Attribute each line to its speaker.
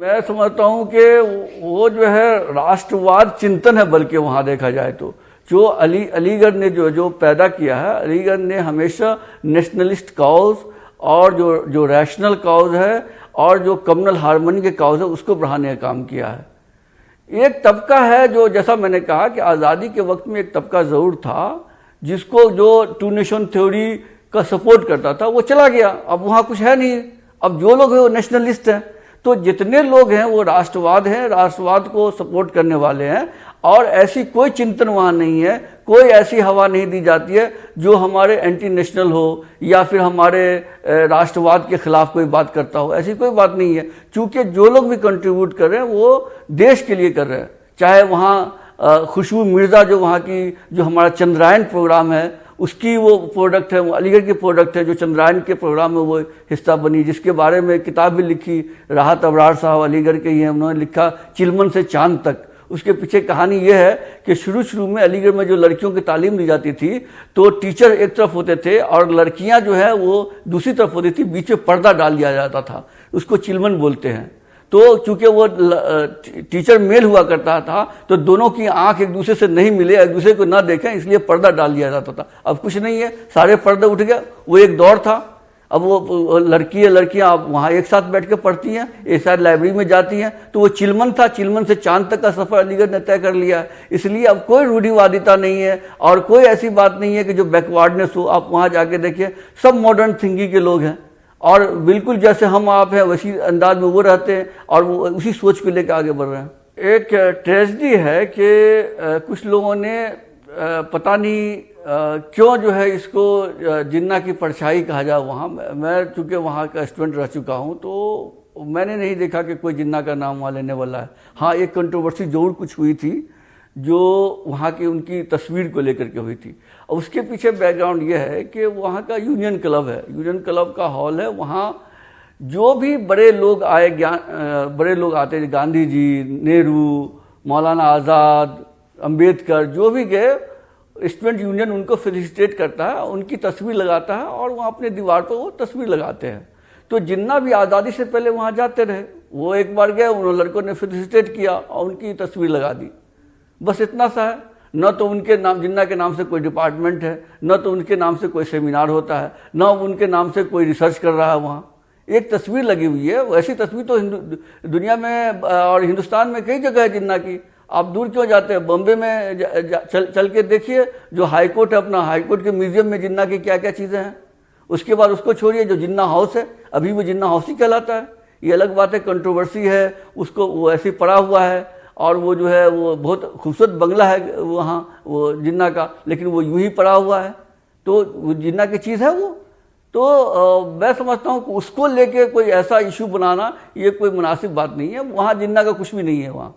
Speaker 1: मैं समझता हूं कि वो जो है राष्ट्रवाद चिंतन है, बल्कि वहां देखा जाए तो जो अलीगढ़ ने जो पैदा किया है, अलीगढ़ ने हमेशा नेशनलिस्ट काउज और जो रैशनल काउज है और जो कम्युनल हार्मनी के काउज है उसको बढ़ाने का काम किया है। एक तबका है जो, जैसा मैंने कहा कि आज़ादी के वक्त में एक तबका ज़रूर था जिसको जो टू नेशन थ्योरी का सपोर्ट करता था, वो चला गया। अब वहाँ कुछ है नहीं। अब जो लोग हैं वो नेशनलिस्ट हैं। तो जितने लोग हैं वो राष्ट्रवाद हैं, राष्ट्रवाद को सपोर्ट करने वाले हैं, और ऐसी कोई चिंतन वहाँ नहीं है, कोई ऐसी हवा नहीं दी जाती है जो हमारे एंटी नेशनल हो या फिर हमारे राष्ट्रवाद के खिलाफ कोई बात करता हो। ऐसी कोई बात नहीं है, क्योंकि जो लोग भी कंट्रीब्यूट कर रहे हैं वो देश के लिए कर रहे हैं। चाहे वहाँ खुशबू मिर्जा जो वहाँ की जो हमारा चंद्रायन प्रोग्राम है उसकी वो प्रोडक्ट है, वो अलीगढ़ की प्रोडक्ट है, जो चंद्रायन के प्रोग्राम में वो हिस्सा बनी, जिसके बारे में किताब भी लिखी राहत अबरार साहब अलीगढ़ के ही हैं। उन्होंने लिखा चिलमन से चांद तक। उसके पीछे कहानी ये है कि शुरू में अलीगढ़ में जो लड़कियों की तालीम दी जाती थी तो टीचर एक तरफ होते थे और लड़कियां जो है वो दूसरी तरफ होती थी, बीच में पर्दा डाल दिया जाता था, उसको चिलमन बोलते हैं। तो चूंकि वो टीचर मेल हुआ करता था तो दोनों की आंख एक दूसरे से नहीं मिले, एक दूसरे को ना देखें, इसलिए पर्दा डाल दिया जाता था। अब कुछ नहीं है, सारे पर्दे उठ गए। वो एक दौर था। अब वो लड़कियां वहां एक साथ बैठ के पढ़ती हैं, एक साथ लाइब्रेरी में जाती हैं। तो वो चिलमन था, चिलमन से चांद तक का सफर अलीगढ़ ने तय कर लिया। इसलिए अब कोई रूढ़िवादिता नहीं है और कोई ऐसी बात नहीं है कि जो बैकवर्डनेस हो। आप वहां जाके देखिए, सब मॉडर्न थिंकिंग के लोग हैं और बिल्कुल जैसे हम आप हैं वैसी अंदाज में वो रहते हैं और वो उसी सोच को लेकर आगे बढ़ रहे हैं। एक ट्रेजेडी है कि कुछ लोगों ने पता नहीं क्यों जो है इसको जिन्ना की परछाई कहा जाए। वहाँ मैं चूंकि वहाँ का स्टूडेंट रह चुका हूँ तो मैंने नहीं देखा कि कोई जिन्ना का नाम वहाँ लेने वाला है। हाँ, एक कंट्रोवर्सी जरूर कुछ हुई थी जो वहाँ की उनकी तस्वीर को लेकर के हुई थी। और उसके पीछे बैकग्राउंड ये है कि वहाँ का यूनियन क्लब है, यूनियन क्लब का हॉल है। वहाँ जो भी बड़े लोग आए, बड़े लोग आते हैं, गांधी जी, नेहरू, मौलाना आज़ाद, अंबेडकर, जो भी गए, स्टूडेंट यूनियन उनको फेलिसिटेट करता है, उनकी तस्वीर लगाता है और वहाँ अपने दीवार पर वो तस्वीर लगाते हैं। तो जिन्ना भी आज़ादी से पहले वहाँ जाते रहे, वो एक बार गए, उन लड़कों ने फेलिसिटेट किया और उनकी तस्वीर लगा दी। बस इतना सा है। न तो उनके नाम, जिन्ना के नाम से कोई डिपार्टमेंट है, न तो उनके नाम से कोई सेमिनार होता है, न उनके नाम से कोई रिसर्च कर रहा है। वहाँ एक तस्वीर लगी हुई है। वैसी तस्वीर तो दुनिया में और हिंदुस्तान में कई जगह है जिन्ना की। आप दूर क्यों जाते हैं? बॉम्बे में चल के देखिए, जो हाईकोर्ट है, अपना हाईकोर्ट के म्यूजियम में जिन्ना की क्या क्या चीज़ें हैं। उसके बाद उसको छोड़िए, जो जिन्ना हाउस है अभी वो जिन्ना हाउस ही कहलाता है। ये अलग बात है, कंट्रोवर्सी है, उसको वो ऐसे पड़ा हुआ है और वो जो है वो बहुत खूबसूरत बंगला है वहाँ वो जिन्ना का, लेकिन वो यूं ही पड़ा हुआ है। तो वो जिन्ना की चीज़ है वो। तो मैं समझता हूँ कि उसको लेके कोई ऐसा इशू बनाना ये कोई मुनासिब बात नहीं है। वहाँ जिन्ना का कुछ भी नहीं है वहाँ।